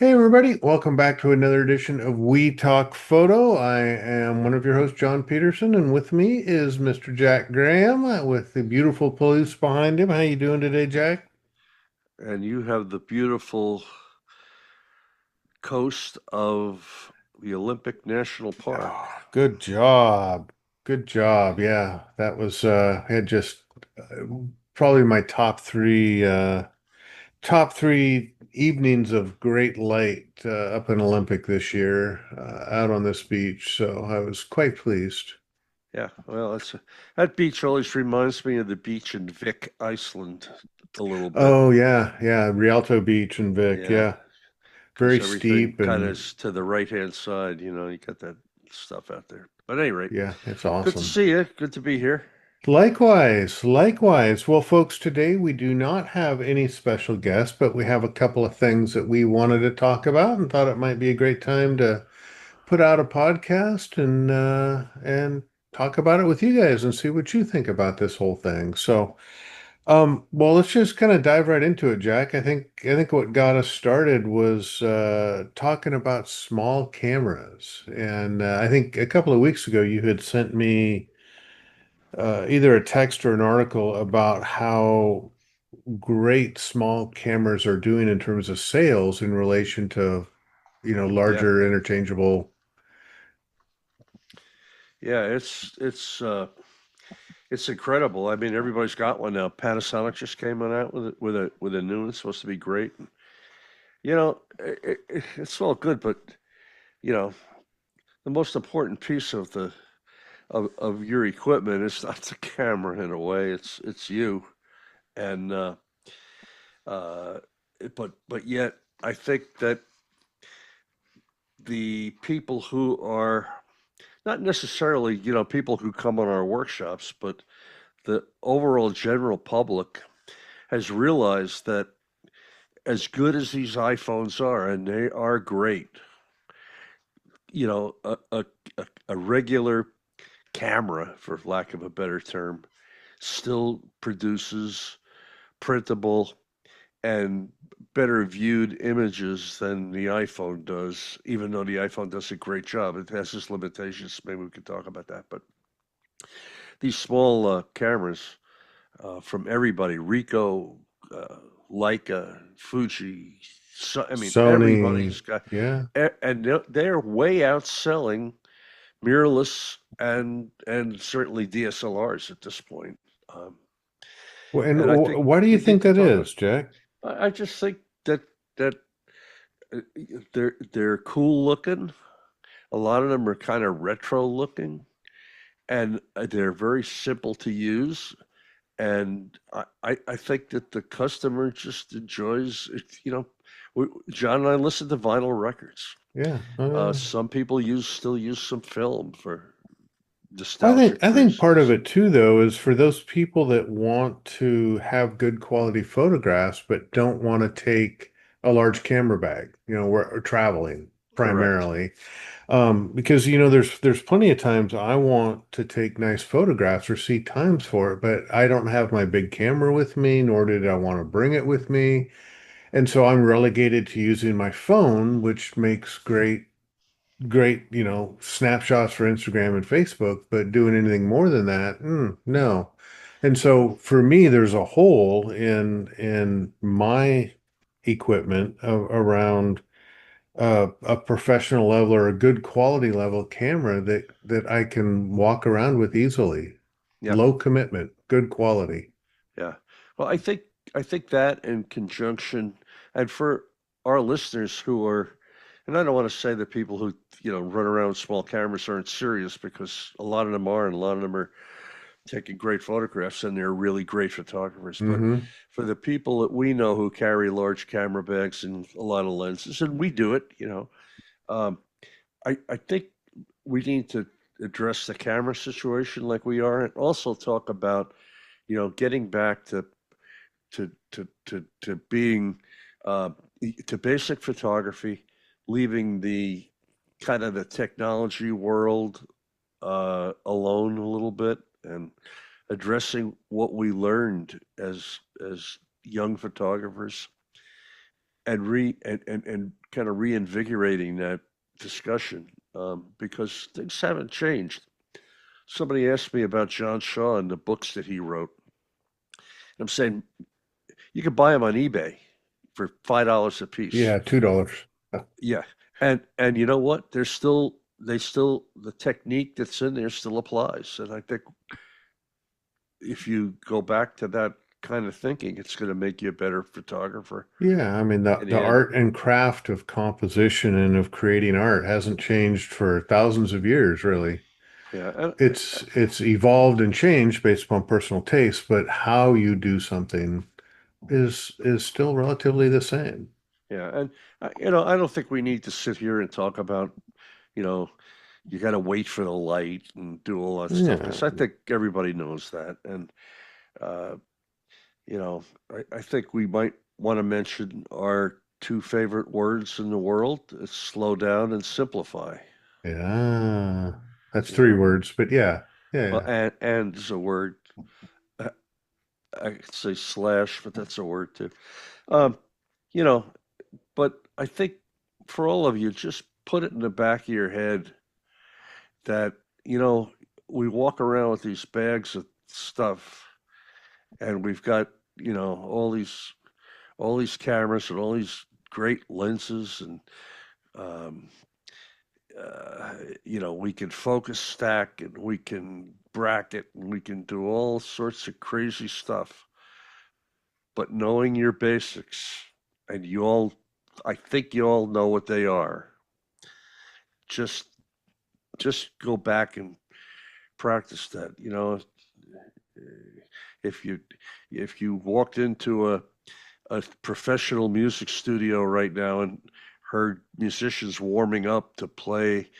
Hey everybody, welcome back to another edition of We Talk Photo. I am one of your hosts, John Pedersen, and with me is Mr. Jack Graham with the beautiful Palouse behind him. How you doing today, Jack? And you have the beautiful coast of the Olympic National Park. Oh, good job. Good job. Yeah, that was had just uh, probably my top three evenings of great light up in Olympic this year out on this beach. So I was quite pleased. Yeah, well, that beach always reminds me of the beach in Vik, Iceland, a little bit. Oh yeah, Rialto Beach and Vic. Yeah, Yeah, very because everything steep kind of and is to the right-hand side. You got that stuff out there. But at any rate, yeah, it's good to awesome. see you. Good to be here. Likewise, likewise. Well, folks, today we do not have any special guests, but we have a couple of things that we wanted to talk about and thought it might be a great time to put out a podcast and talk about it with you guys and see what you think about this whole thing. So, well, let's just kind of dive right into it, Jack. I think what got us started was talking about small cameras, and I think a couple of weeks ago you had sent me either a text or an article about how great small cameras are doing in terms of sales in relation to, Yeah, larger interchangeable. yeah, it's incredible. I mean, everybody's got one now. Panasonic just came on out with a new one. It's supposed to be great. It's all good, but you know, the most important piece of of your equipment is not the camera in a way. It's you. And uh, but yet, I think that the people who are not necessarily people who come on our workshops, but the overall general public has realized that as good as these iPhones are, and they are great, you know, a regular camera, for lack of a better term, still produces printable and better viewed images than the iPhone does, even though the iPhone does a great job. It has its limitations. Maybe we could talk about that. But these small cameras from everybody, Ricoh, uh, Leica, Fuji, I mean, Sony, everybody's got, yeah. and they're way outselling mirrorless and certainly DSLRs at this point. Um, Well, and and I think why do you we need think to that talk about. is, Jack? I just think that uh, they're cool looking. A lot of them are kind of retro looking, and they're very simple to use. And I think that the customer just enjoys it. John and I listen to vinyl records. Yeah. Some people still use some film for I think nostalgic I think part of reasons. it too, though, is for those people that want to have good quality photographs but don't want to take a large camera bag, we're traveling Correct. primarily. Because there's plenty of times I want to take nice photographs or see times for it, but I don't have my big camera with me, nor did I want to bring it with me. And so I'm relegated to using my phone, which makes great, snapshots for Instagram and Facebook, but doing anything more than that, no. And so for me, there's a hole in my equipment around a professional level or a good quality level camera that I can walk around with easily. Yeah. Low commitment, good quality. Yeah. Well, I think that in conjunction, and for our listeners who are, and I don't want to say that people who run around with small cameras aren't serious, because a lot of them are, and a lot of them are taking great photographs, and they're really great photographers. But Hmm. for the people that we know who carry large camera bags and a lot of lenses, and we do it, um, I think we need to address the camera situation like we are, and also talk about getting back to being uh, to basic photography, leaving the kind of the technology world alone a little bit, and addressing what we learned as young photographers, and kind of reinvigorating that discussion because things haven't changed. Somebody asked me about John Shaw and the books that he wrote. I'm saying you can buy them on eBay for $5 a piece. Yeah, $2. Yeah, and you know what? They still the technique that's in there still applies, and I think if you go back to that kind of thinking, it's going to make you a better photographer Yeah, I mean the in the the end. art and craft of composition and of creating art hasn't changed for thousands of years, really. Yeah, It's evolved and changed based upon personal taste, but how you do something is still relatively the same. yeah, and I don't think we need to sit here and talk about, you know, you got to wait for the light and do all that stuff Yeah. because I think everybody knows that. And uh, I think we might want to mention our two favorite words in the world: it's slow down and simplify. Yeah. That's You three know, words, but yeah. well, Yeah. and is a word. Uh, I could say slash, but that's a word too. Um, you know, but I think for all of you, just put it in the back of your head that, you know, we walk around with these bags of stuff and we've got, all these cameras and all these great lenses and um, uh, we can focus stack and we can bracket and we can do all sorts of crazy stuff. But knowing your basics, and I think you all know what they are. Just just go back and practice that. If you if you walked into a professional music studio right now and heard musicians warming up to play,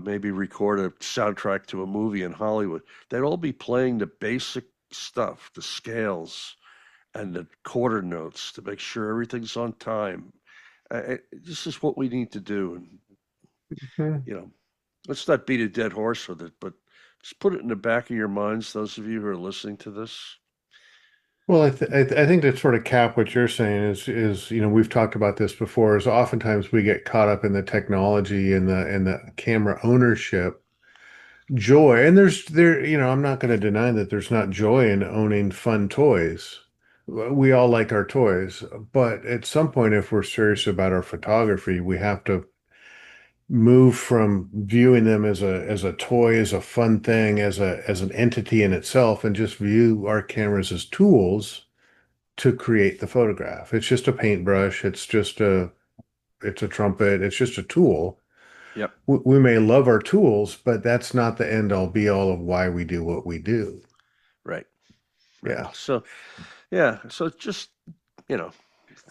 maybe record a soundtrack to a movie in Hollywood, they'd all be playing the basic stuff, the scales and the quarter notes to make sure everything's on time. This is what we need to do, and Hmm. you know, let's not beat a dead horse with it, but just put it in the back of your minds, those of you who are listening to this. Well, I think to sort of cap what you're saying is we've talked about this before, is oftentimes we get caught up in the technology and the camera ownership joy. And I'm not going to deny that there's not joy in owning fun toys. We all like our toys, but at some point, if we're serious about our photography, we have to move from viewing them as a toy, as a fun thing, as an entity in itself, and just view our cameras as tools to create the photograph. It's just a paintbrush, it's a trumpet, it's just a tool. Yep. We may love our tools, but that's not the end all be all of why we do what we do. Right. Right. Yeah. So yeah. So just you know.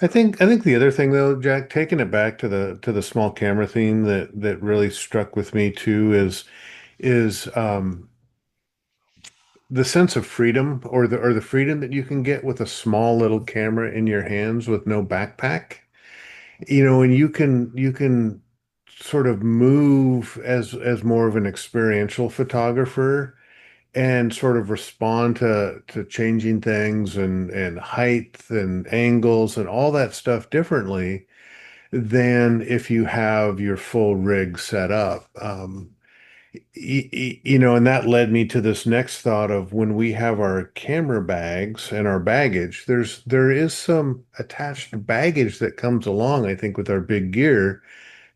I think the other thing though, Jack, taking it back to the small camera theme that really struck with me too is the sense of freedom or the freedom that you can get with a small little camera in your hands with no backpack. And you can sort of move as more of an experiential photographer and sort of respond to changing things and height and angles and all that stuff differently than if you have your full rig set up. And that led me to this next thought of when we have our camera bags and our baggage, there is some attached baggage that comes along, I think, with our big gear.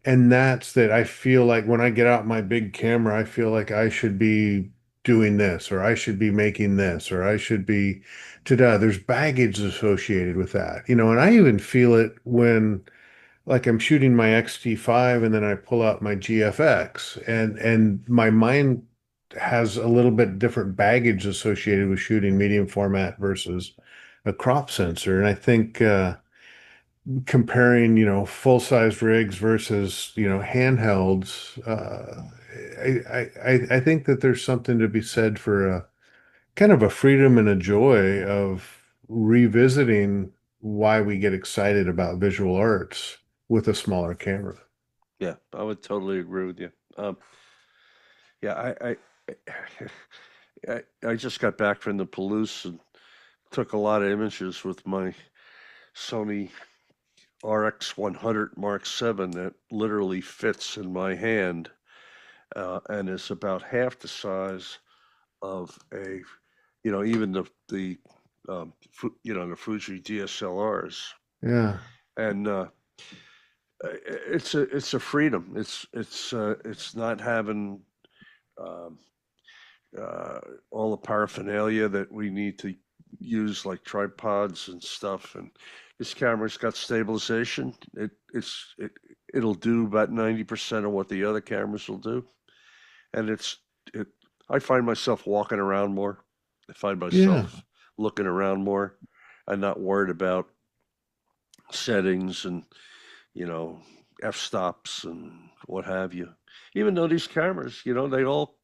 And that's that I feel like when I get out my big camera, I feel like I should be doing this, or I should be making this, or I should be ta-da. There's baggage associated with that, and I even feel it when like I'm shooting my XT5 and then I pull out my GFX and my mind has a little bit different baggage associated with shooting medium format versus a crop sensor. And I think comparing, full-size rigs versus, handhelds, I think that there's something to be said for a kind of a freedom and a joy of revisiting why we get excited about visual arts with a smaller camera. Yeah, I would totally agree with you. Yeah, I just got back from the Palouse and took a lot of images with my Sony RX 100 Mark 7 that literally fits in my hand and is about half the size of a, even the Fuji DSLRs, Yeah. and it's a freedom. It's not having um, uh, all the paraphernalia that we need to use, like tripods and stuff. And this camera's got stabilization. It'll do about 90% of what the other cameras will do, and it. I find myself walking around more. I find Yeah. myself looking around more. I'm not worried about settings and you know f-stops and what have you. Even though these cameras, they all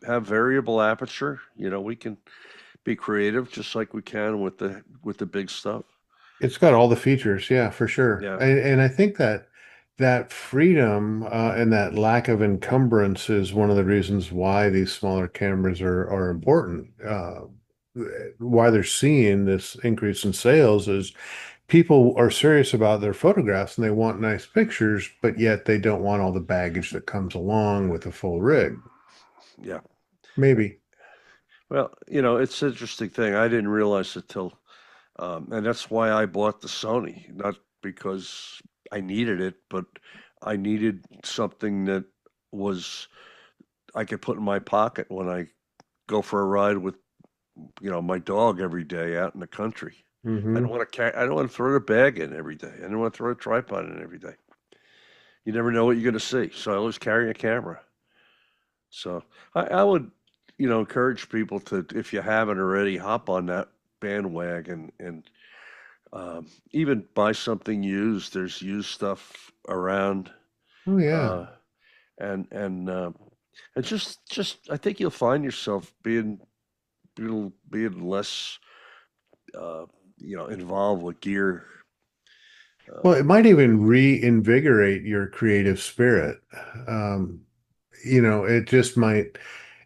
have variable aperture. We can be creative just like we can with the big stuff. It's got all the features, yeah, for sure. Yeah, And I think that that freedom and that lack of encumbrance is one of the reasons why these smaller cameras are important. Why they're seeing this increase in sales is people are serious about their photographs and they want nice pictures, but yet they don't want all the baggage that comes along with a full rig. yeah. Maybe. Well, it's an interesting thing. I didn't realize it till, and that's why I bought the Sony, not because I needed it, but I needed something that was I could put in my pocket when I go for a ride with, my dog every day out in the country. Hmm. I don't want to throw the bag in every day. I don't want to throw a tripod in every day. You never know what you're going to see. So I always carry a camera. So I would, encourage people to, if you haven't already, hop on that bandwagon and even buy something used. There's used stuff around, Oh yeah. uh, and and just I think you'll find yourself being less, uh, involved with gear. Well, Uh, it might even reinvigorate your creative spirit. Um, it just might.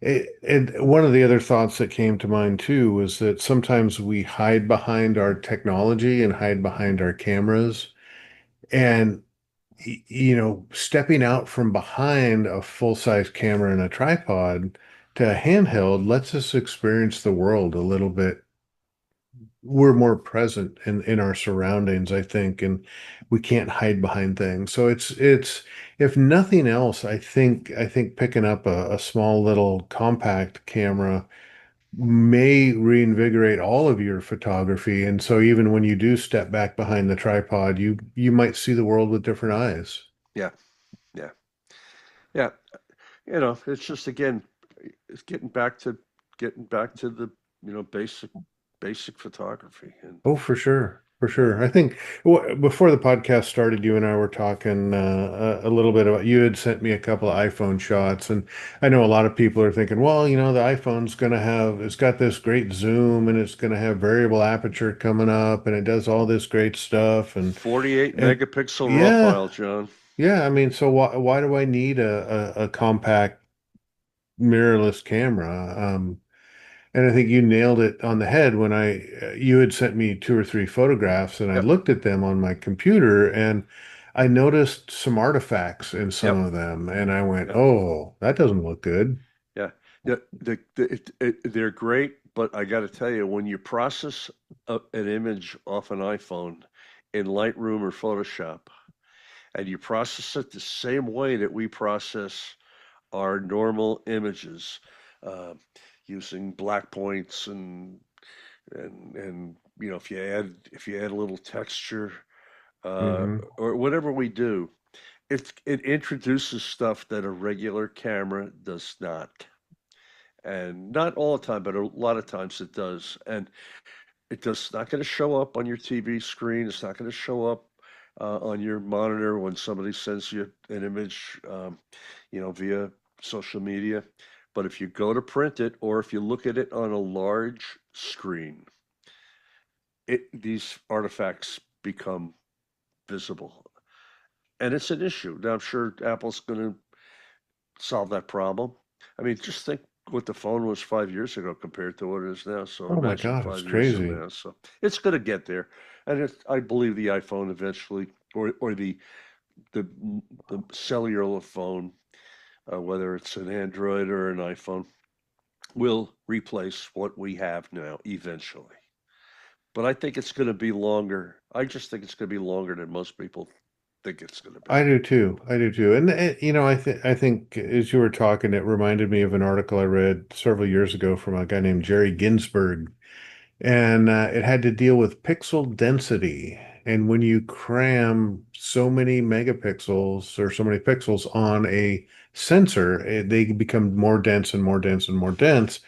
One of the other thoughts that came to mind too was that sometimes we hide behind our technology and hide behind our cameras. And, stepping out from behind a full-size camera and a tripod to a handheld lets us experience the world a little bit. We're more present in our surroundings, I think, and we can't hide behind things. So it's if nothing else, I think picking up a small little compact camera may reinvigorate all of your photography. And so even when you do step back behind the tripod, you might see the world with different eyes. yeah, yeah, yeah. It's just again, it's getting back to the basic photography, and Oh, for sure. For uh, sure. I think before the podcast started, you and I were talking a little bit about you had sent me a couple of iPhone shots, and I know a lot of people are thinking, well, the iPhone's going to have, it's got this great zoom and it's going to have variable aperture coming up and it does all this great stuff. 48 And megapixel raw yeah, file, John. yeah. I mean, so why do I need a compact mirrorless camera? And I think you nailed it on the head when you had sent me two or three photographs and I Yep, looked at them on my computer and I noticed some artifacts in some yep, of them and I went, yep. oh, that doesn't look good. Yeah, yeah. They're great, but I got to tell you, when you process an image off an iPhone in Lightroom or Photoshop, and you process it the same way that we process our normal images, uh, using black points and if you add a little texture, Hmm. or whatever we do, it introduces stuff that a regular camera does not. And not all the time, but a lot of times it does. And it does not going to show up on your TV screen. It's not going to show up on your monitor when somebody sends you an image, via social media. But if you go to print it, or if you look at it on a large screen, these artifacts become visible, and it's an issue. Now I'm sure Apple's going to solve that problem. I mean, just think. what the phone was 5 years ago compared to what it is now. So Oh my imagine God, it's 5 years from crazy. now. So it's going to get there, and I believe the iPhone eventually, or the the cellular phone, whether it's an Android or an iPhone, will replace what we have now eventually. But I think it's going to be longer. I just think it's going to be longer than most people think it's going to be. I do too. I do too. And I think as you were talking, it reminded me of an article I read several years ago from a guy named Jerry Ginsberg, and it had to deal with pixel density. And when you cram so many megapixels or so many pixels on a sensor, they become more dense and more dense and more dense.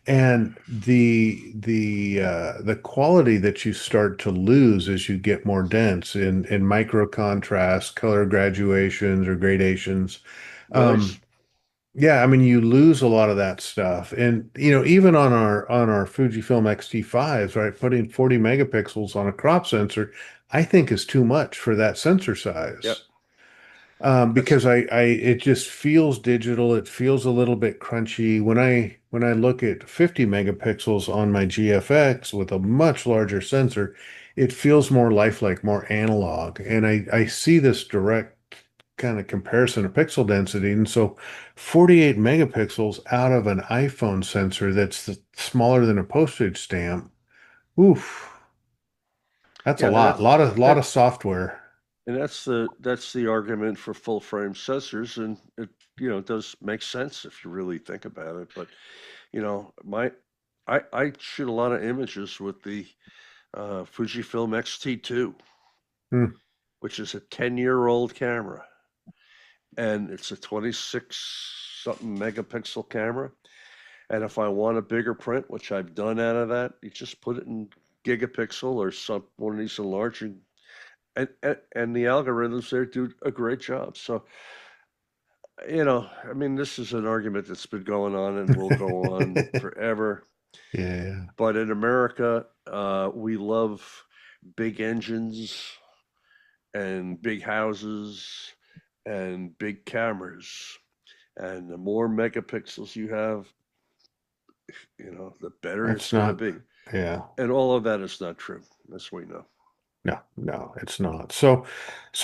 And the quality that you start to lose as you get more dense in micro contrast, color graduations or gradations. Nice. Um, yeah, I mean you lose a lot of that stuff. And even on our Fujifilm X-T5s, right, putting 40 megapixels on a crop sensor, I think is too much for that sensor Yep. size. That's Because it just feels digital. It feels a little bit crunchy. When I look at 50 megapixels on my GFX with a much larger sensor, it feels more lifelike, more analog. And I see this direct kind of comparison of pixel density. And so 48 megapixels out of an iPhone sensor that's smaller than a postage stamp. Oof, that's a yeah, and lot. Lot that of software. and that's the argument for full frame sensors, and it does make sense if you really think about it. But my I shoot a lot of images with the Fujifilm X-T2, Hmm. which is a 10-year-old camera, and it's a 26 something megapixel camera. And if I want a bigger print, which I've done out of that, you just put it in gigapixel or some one of these enlarging, and the algorithms there do a great job. So I mean, this is an argument that's been going on and will go on forever. Yeah. But in America, we love big engines and big houses and big cameras. And the more megapixels you have, the better it's It's going to not, be. yeah, And all of that is not true, as we know. no, no, it's not. So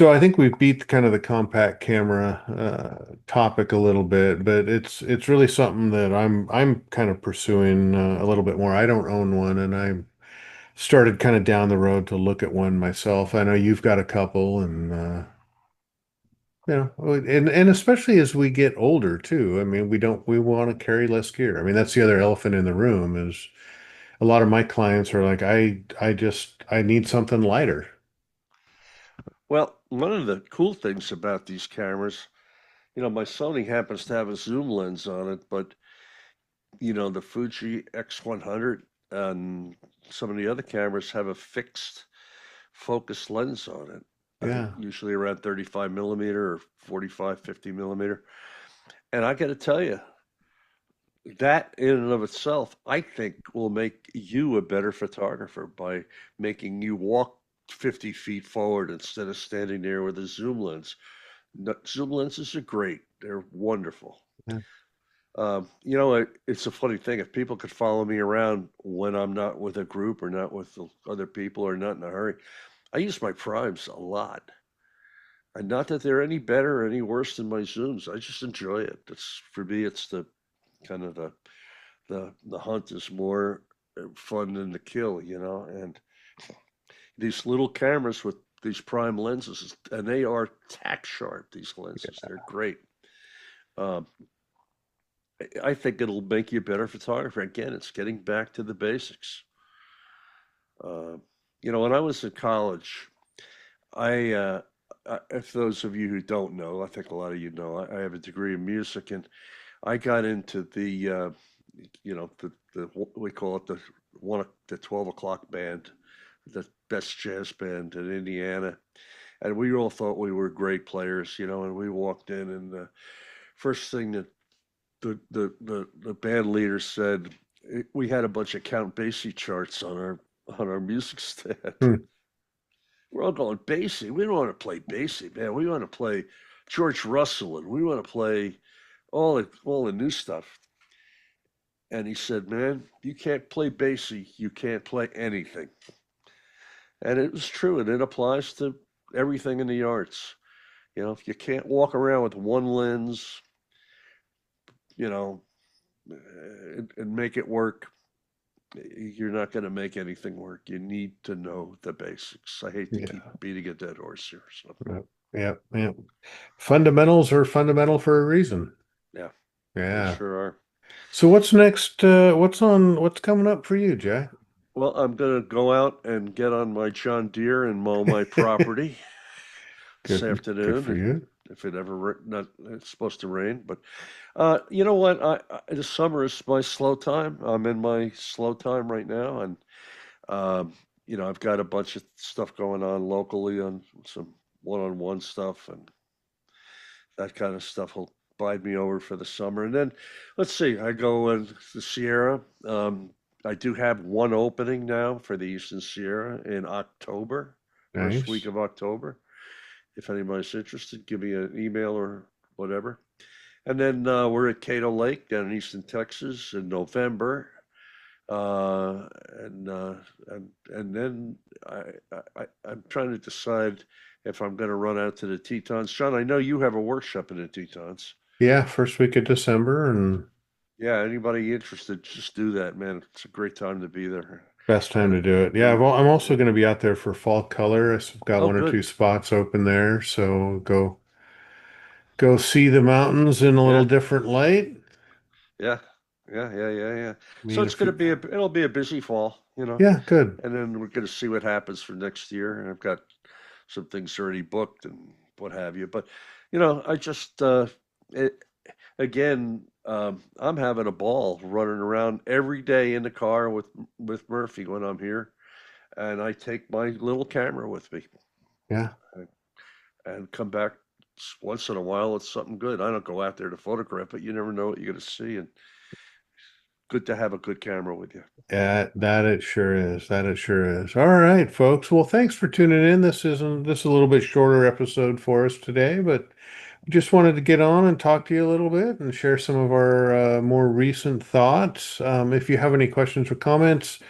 I think we've beat kind of the compact camera topic a little bit, but it's really something that I'm kind of pursuing a little bit more. I don't own one, and I started kind of down the road to look at one myself. I know you've got a couple, and and especially as we get older too. I mean, we want to carry less gear. I mean, that's the other elephant in the room is a lot of my clients are like, I need something lighter. Well, one of the cool things about these cameras, my Sony happens to have a zoom lens on it, but the Fuji X100 and some of the other cameras have a fixed focus lens on it. I think Yeah. usually around 35 millimeter or 45, 50 millimeter. And I got to tell you, that in and of itself, I think will make you a better photographer by making you walk 50 feet forward instead of standing there with a zoom lens. Zoom lenses are great. They're wonderful. Yeah. It's a funny thing. If people could follow me around when I'm not with a group or not with the other people or not in a hurry, I use my primes a lot. And not that they're any better or any worse than my zooms. I just enjoy it. It's for me. It's the kind of the hunt is more fun than the kill, And these little cameras with these prime lenses, and they are tack sharp. These lenses, they're great. Um, I think it'll make you a better photographer. Again, it's getting back to the basics. Uh, when I was in college, if those of you who don't know, I think a lot of you know, I have a degree in music, and I got into we call it the 12 o'clock band, the best jazz band in Indiana, and we all thought we were great players, and we walked in, and the first thing that the band leader said, we had a bunch of Count Basie charts on our music stand. Hmm. We're all going Basie. We don't want to play Basie, man. We want to play George Russell, and we want to play all the new stuff. And he said, "Man, you can't play basey, you can't play anything." And it was true, and it applies to everything in the arts. You know, if you can't walk around with one lens, you know, and make it work, you're not going to make anything work. You need to know the basics. I hate to keep Yeah. beating a dead horse here. So, Yep. Yep. Yep. Fundamentals are fundamental for a reason. yeah, they Yeah. sure are. So what's next? What's coming up for you, Jack? Well, I'm going to go out and get on my John Deere and mow my property this Good for afternoon. you. If it ever not, it's supposed to rain, but you know what? The summer is my slow time. I'm in my slow time right now, and um, I've got a bunch of stuff going on locally on some one-on-one stuff, and that kind of stuff will bide me over for the summer. And then, let's see, I go in the Sierra. I do have one opening now for the Eastern Sierra in October, first week Nice. of October. If anybody's interested, give me an email or whatever. And then we're at Cato Lake down in Easton, Texas in November. Uh, and, uh, and then I'm trying to decide if I'm going to run out to the Tetons. John, I know you have a workshop in the Tetons. Yeah, first week of December and Yeah, anybody interested, just do that, man. It's a great time to be there. best time And to do it. Yeah, we're, I'm also going to be out there for fall color. I've got oh, one or good. two spots open there, so go see the mountains in a little Yeah, different light. yeah, yeah. I So mean, it's if going to you, be it'll be a busy fall. yeah, good. And then we're going to see what happens for next year. And I've got some things already booked and what have you. But I just it, again, I'm having a ball running around every day in the car with Murphy when I'm here, and I take my little camera with me Yeah. and, and come back once in a while. It's something good. I don't go out there to photograph, but you never know what you're going to see, and good to have a good camera with you. Yeah, that it sure is. That it sure is. All right, folks. Well, thanks for tuning in. This is a little bit shorter episode for us today, but just wanted to get on and talk to you a little bit and share some of our more recent thoughts. If you have any questions or comments,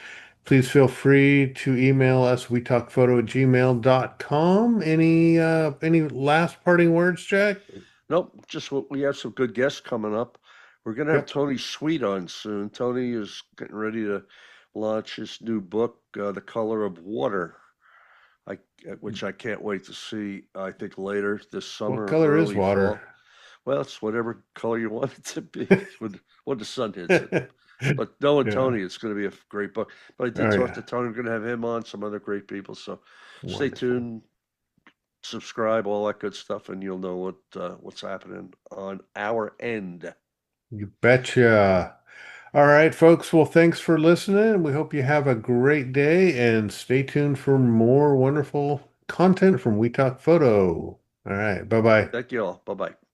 please feel free to email us wetalkphoto@gmail.com. Any last parting words, Jack? Nope, just we have some good guests coming up. We're gonna have Yep. Tony Sweet on soon. Tony is getting ready to launch his new book, The Color of Water. I which I can't wait to see. I think later this What summer, color is early water? fall. Well, it's whatever color you want it to be when the sun hits it. But knowing Yeah. Tony, it's going to be a great book. But I did Oh talk yeah. to Tony. We're going to have him on, some other great people. So stay Wonderful. tuned, subscribe, all that good stuff, and you'll know what's happening on our end. You betcha. All right, folks. Well, thanks for listening. We hope you have a great day and stay tuned for more wonderful content from We Talk Photo. All right. Bye-bye. Thank you all. Bye bye.